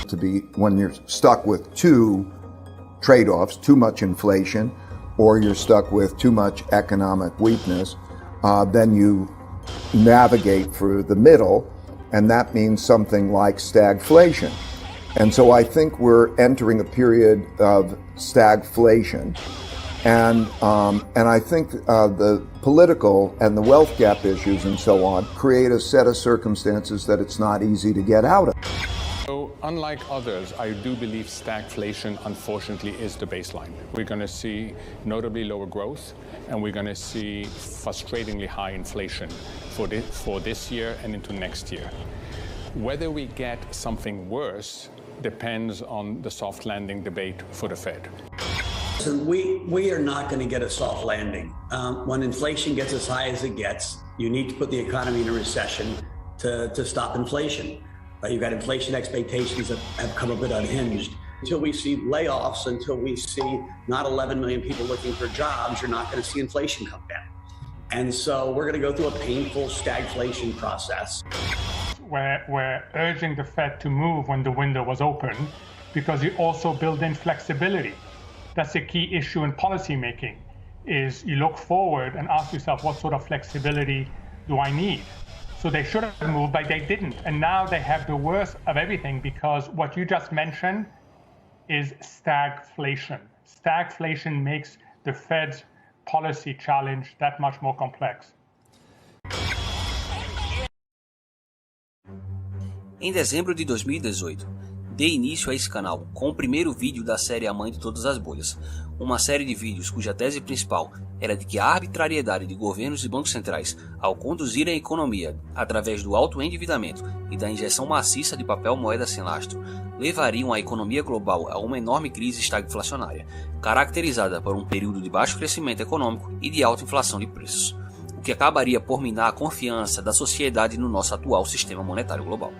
to be, when you're stuck with two trade-offs, too much inflation, or you're stuck with too much economic weakness, then you navigate for the middle, and that means something like stagflation. And so I think we're entering a period of stagflation. And I think the political and the wealth gap issues and so on create a set of circumstances that it's not easy to get out of. So unlike others, I do believe stagflation, unfortunately, is the baseline. We're going to see notably lower growth, and we're going to see frustratingly high inflation for this year and into next year. Whether we get something worse depends on the soft landing debate for the Fed. Listen, we are not going to get a soft landing. When inflation gets as high as it gets, you need to put the economy in a recession to stop inflation. You've got inflation expectations that have come a bit unhinged. Until we see layoffs, until we see not 11 million people looking for jobs, you're not going to see inflation come down. And so we're going to go through a painful stagflation process. We're urging the Fed to move when the window was open because you also build in flexibility. That's a key issue in policymaking, is you look forward and ask yourself, what sort of flexibility do I need? So they should have moved, but they didn't. And now they have the worst of everything because what you just mentioned is stagflation. Stagflation makes the Fed's policy challenge that much more complex. Em dezembro de 2018, dei início a esse canal com o primeiro vídeo da série A Mãe de Todas as Bolhas, uma série de vídeos cuja tese principal era de que a arbitrariedade de governos e bancos centrais ao conduzirem a economia através do alto endividamento e da injeção maciça de papel moeda sem lastro levariam a economia global a uma enorme crise estagflacionária, caracterizada por um período de baixo crescimento econômico e de alta inflação de preços, o que acabaria por minar a confiança da sociedade no nosso atual sistema monetário global.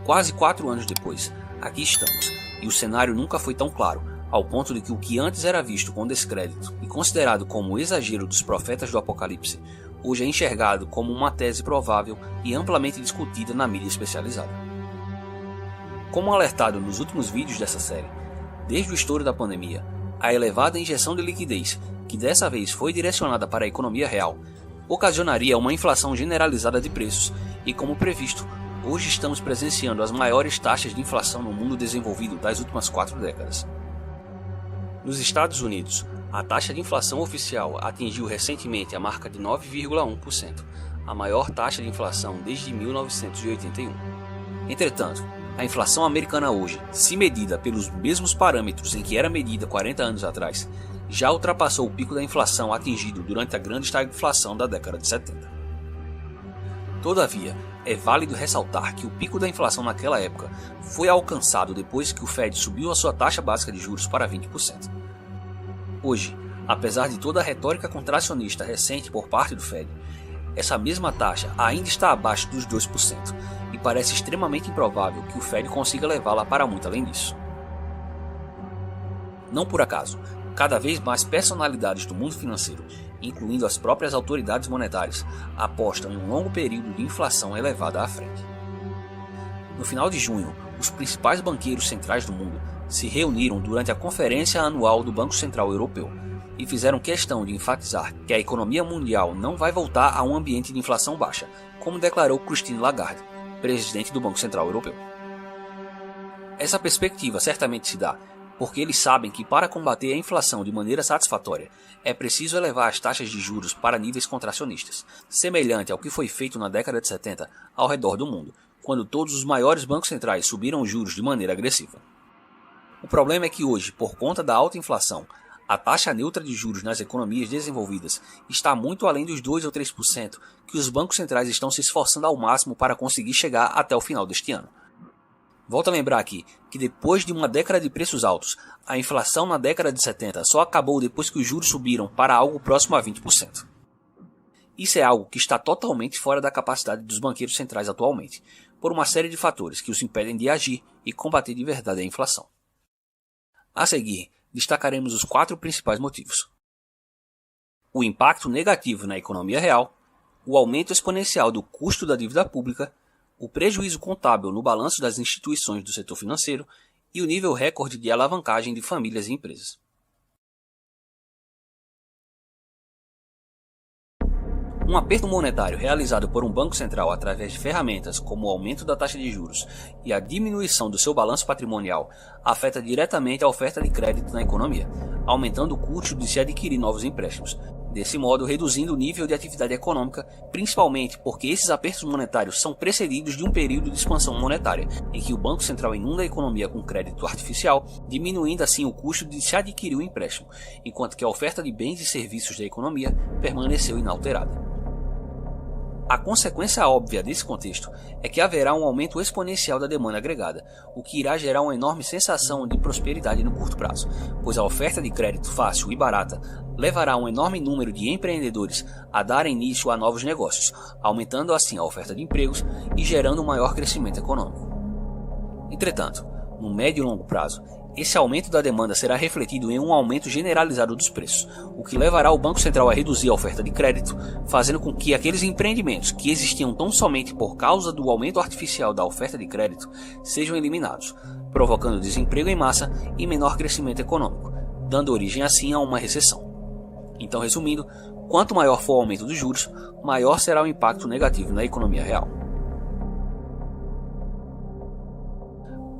Quase 4 anos depois, aqui estamos, e o cenário nunca foi tão claro, ao ponto de que o que antes era visto com descrédito e considerado como exagero dos profetas do Apocalipse, hoje é enxergado como uma tese provável e amplamente discutida na mídia especializada. Como alertado nos últimos vídeos dessa série, desde o estouro da pandemia, a elevada injeção de liquidez, que dessa vez foi direcionada para a economia real, ocasionaria uma inflação generalizada de preços e, como previsto, hoje estamos presenciando as maiores taxas de inflação no mundo desenvolvido das últimas 4 décadas. Nos Estados Unidos, a taxa de inflação oficial atingiu recentemente a marca de 9,1%, a maior taxa de inflação desde 1981. Entretanto, a inflação americana hoje, se medida pelos mesmos parâmetros em que era medida 40 anos atrás, já ultrapassou o pico da inflação atingido durante a grande estagflação da década de 70. Todavia, é válido ressaltar que o pico da inflação naquela época foi alcançado depois que o Fed subiu a sua taxa básica de juros para 20%. Hoje, apesar de toda a retórica contracionista recente por parte do Fed, essa mesma taxa ainda está abaixo dos 2% e parece extremamente improvável que o Fed consiga levá-la para muito além disso. Não por acaso, cada vez mais personalidades do mundo financeiro, incluindo as próprias autoridades monetárias, apostam em um longo período de inflação elevada à frente. No final de junho, os principais banqueiros centrais do mundo se reuniram durante a Conferência Anual do Banco Central Europeu e fizeram questão de enfatizar que a economia mundial não vai voltar a um ambiente de inflação baixa, como declarou Christine Lagarde, presidente do Banco Central Europeu. Essa perspectiva certamente se dá porque eles sabem que para combater a inflação de maneira satisfatória é preciso elevar as taxas de juros para níveis contracionistas, semelhante ao que foi feito na década de 70 ao redor do mundo, quando todos os maiores bancos centrais subiram os juros de maneira agressiva. O problema é que hoje, por conta da alta inflação, a taxa neutra de juros nas economias desenvolvidas está muito além dos 2 ou 3% que os bancos centrais estão se esforçando ao máximo para conseguir chegar até o final deste ano. Volto a lembrar aqui que depois de uma década de preços altos, a inflação na década de 70 só acabou depois que os juros subiram para algo próximo a 20%. Isso é algo que está totalmente fora da capacidade dos banqueiros centrais atualmente, por uma série de fatores que os impedem de agir e combater de verdade a inflação. A seguir, destacaremos os 4 principais motivos: o impacto negativo na economia real, o aumento exponencial do custo da dívida pública, o prejuízo contábil no balanço das instituições do setor financeiro e o nível recorde de alavancagem de famílias e empresas. Um aperto monetário realizado por um banco central através de ferramentas como o aumento da taxa de juros e a diminuição do seu balanço patrimonial afeta diretamente a oferta de crédito na economia, aumentando o custo de se adquirir novos empréstimos, desse modo reduzindo o nível de atividade econômica, principalmente porque esses apertos monetários são precedidos de um período de expansão monetária, em que o Banco Central inunda a economia com crédito artificial, diminuindo assim o custo de se adquirir o empréstimo, enquanto que a oferta de bens e serviços da economia permaneceu inalterada. A consequência óbvia desse contexto é que haverá um aumento exponencial da demanda agregada, o que irá gerar uma enorme sensação de prosperidade no curto prazo, pois a oferta de crédito fácil e barata levará um enorme número de empreendedores a darem início a novos negócios, aumentando assim a oferta de empregos e gerando um maior crescimento econômico. Entretanto, no médio e longo prazo, esse aumento da demanda será refletido em um aumento generalizado dos preços, o que levará o Banco Central a reduzir a oferta de crédito, fazendo com que aqueles empreendimentos que existiam tão somente por causa do aumento artificial da oferta de crédito sejam eliminados, provocando desemprego em massa e menor crescimento econômico, dando origem assim a uma recessão. Então, resumindo, quanto maior for o aumento dos juros, maior será o impacto negativo na economia real.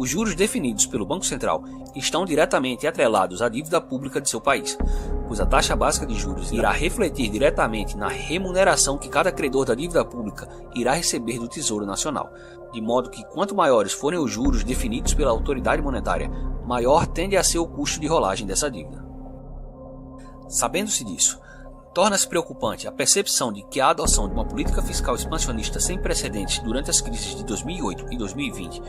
Os juros definidos pelo Banco Central estão diretamente atrelados à dívida pública de seu país, pois a taxa básica de juros irá refletir diretamente na remuneração que cada credor da dívida pública irá receber do Tesouro Nacional, de modo que quanto maiores forem os juros definidos pela autoridade monetária, maior tende a ser o custo de rolagem dessa dívida. Sabendo-se disso, torna-se preocupante a percepção de que a adoção de uma política fiscal expansionista sem precedentes durante as crises de 2008 e 2020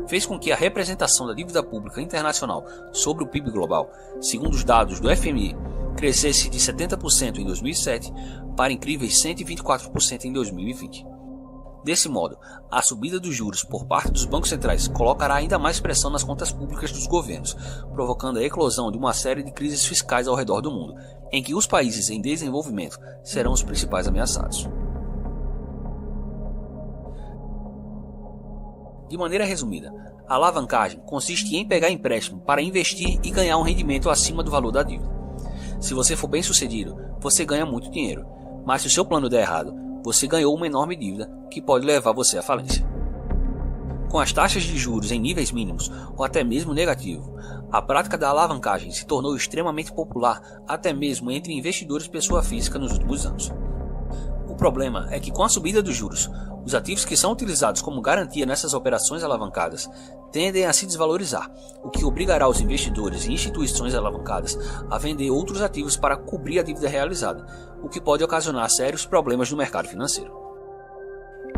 fez com que a representação da dívida pública internacional sobre o PIB global, segundo os dados do FMI, crescesse de 70% em 2007 para incríveis 124% em 2020. Desse modo, a subida dos juros por parte dos bancos centrais colocará ainda mais pressão nas contas públicas dos governos, provocando a eclosão de uma série de crises fiscais ao redor do mundo, em que os países em desenvolvimento serão os principais ameaçados. De maneira resumida, a alavancagem consiste em pegar empréstimo para investir e ganhar um rendimento acima do valor da dívida. Se você for bem sucedido, você ganha muito dinheiro, mas se o seu plano der errado, você ganhou uma enorme dívida que pode levar você à falência. Com as taxas de juros em níveis mínimos ou até mesmo negativo, a prática da alavancagem se tornou extremamente popular até mesmo entre investidores pessoa física nos últimos anos. O problema é que com a subida dos juros, os ativos que são utilizados como garantia nessas operações alavancadas tendem a se desvalorizar, o que obrigará os investidores e instituições alavancadas a vender outros ativos para cobrir a dívida realizada, o que pode ocasionar sérios problemas no mercado financeiro.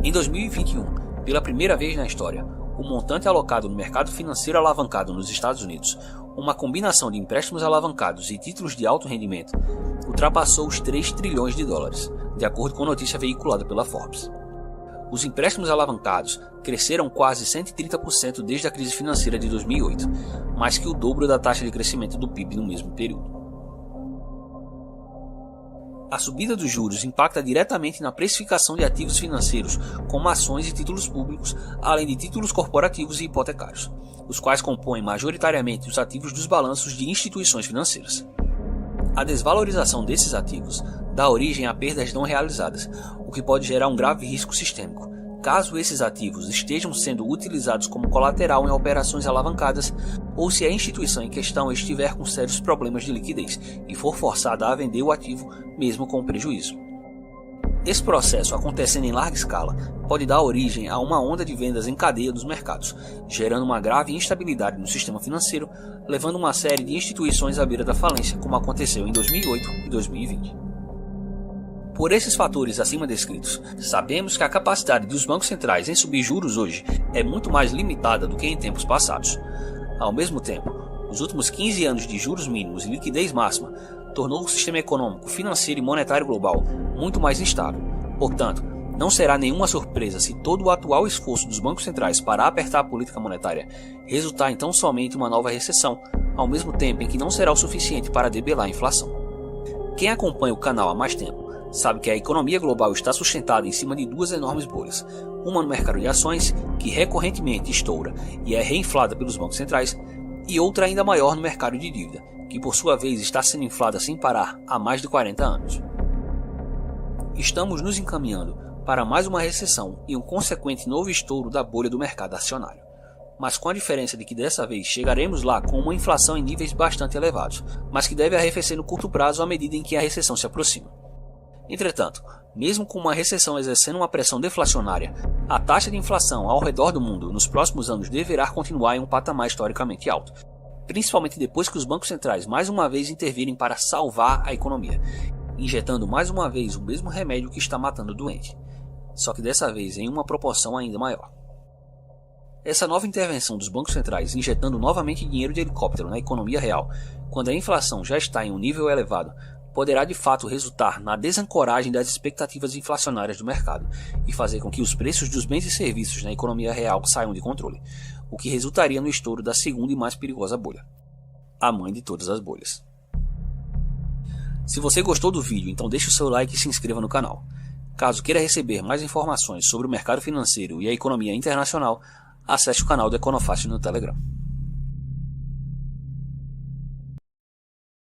Em 2021, pela primeira vez na história, o montante alocado no mercado financeiro alavancado nos Estados Unidos, uma combinação de empréstimos alavancados e títulos de alto rendimento, ultrapassou os 3 trilhões de dólares, de acordo com notícia veiculada pela Forbes. Os empréstimos alavancados cresceram quase 130% desde a crise financeira de 2008, mais que o dobro da taxa de crescimento do PIB no mesmo período. A subida dos juros impacta diretamente na precificação de ativos financeiros, como ações e títulos públicos, além de títulos corporativos e hipotecários, os quais compõem majoritariamente os ativos dos balanços de instituições financeiras. A desvalorização desses ativos dá origem a perdas não realizadas, o que pode gerar um grave risco sistêmico, caso esses ativos estejam sendo utilizados como colateral em operações alavancadas ou se a instituição em questão estiver com sérios problemas de liquidez e for forçada a vender o ativo mesmo com prejuízo. Esse processo, acontecendo em larga escala, pode dar origem a uma onda de vendas em cadeia dos mercados, gerando uma grave instabilidade no sistema financeiro, levando uma série de instituições à beira da falência, como aconteceu em 2008 e 2020. Por esses fatores acima descritos, sabemos que a capacidade dos bancos centrais em subir juros hoje é muito mais limitada do que em tempos passados. Ao mesmo tempo, os últimos 15 anos de juros mínimos e liquidez máxima tornou o sistema econômico, financeiro e monetário global muito mais instável. Portanto, não será nenhuma surpresa se todo o atual esforço dos bancos centrais para apertar a política monetária resultar em tão somente uma nova recessão, ao mesmo tempo em que não será o suficiente para debelar a inflação. Quem acompanha o canal há mais tempo sabe que a economia global está sustentada em cima de duas enormes bolhas, uma no mercado de ações, que recorrentemente estoura e é reinflada pelos bancos centrais, e outra ainda maior no mercado de dívida, que por sua vez está sendo inflada sem parar há mais de 40 anos. Estamos nos encaminhando para mais uma recessão e um consequente novo estouro da bolha do mercado acionário, mas com a diferença de que dessa vez chegaremos lá com uma inflação em níveis bastante elevados, mas que deve arrefecer no curto prazo à medida em que a recessão se aproxima. Entretanto, mesmo com uma recessão exercendo uma pressão deflacionária, a taxa de inflação ao redor do mundo nos próximos anos deverá continuar em um patamar historicamente alto, principalmente depois que os bancos centrais mais uma vez intervirem para salvar a economia, injetando mais uma vez o mesmo remédio que está matando o doente, só que dessa vez em uma proporção ainda maior. Essa nova intervenção dos bancos centrais injetando novamente dinheiro de helicóptero na economia real, quando a inflação já está em um nível elevado, poderá de fato resultar na desancoragem das expectativas inflacionárias do mercado e fazer com que os preços dos bens e serviços na economia real saiam de controle, o que resultaria no estouro da segunda e mais perigosa bolha, a mãe de todas as bolhas. Se você gostou do vídeo, então deixe o seu like e se inscreva no canal. Caso queira receber mais informações sobre o mercado financeiro e a economia internacional, acesse o canal do Econofácil no Telegram.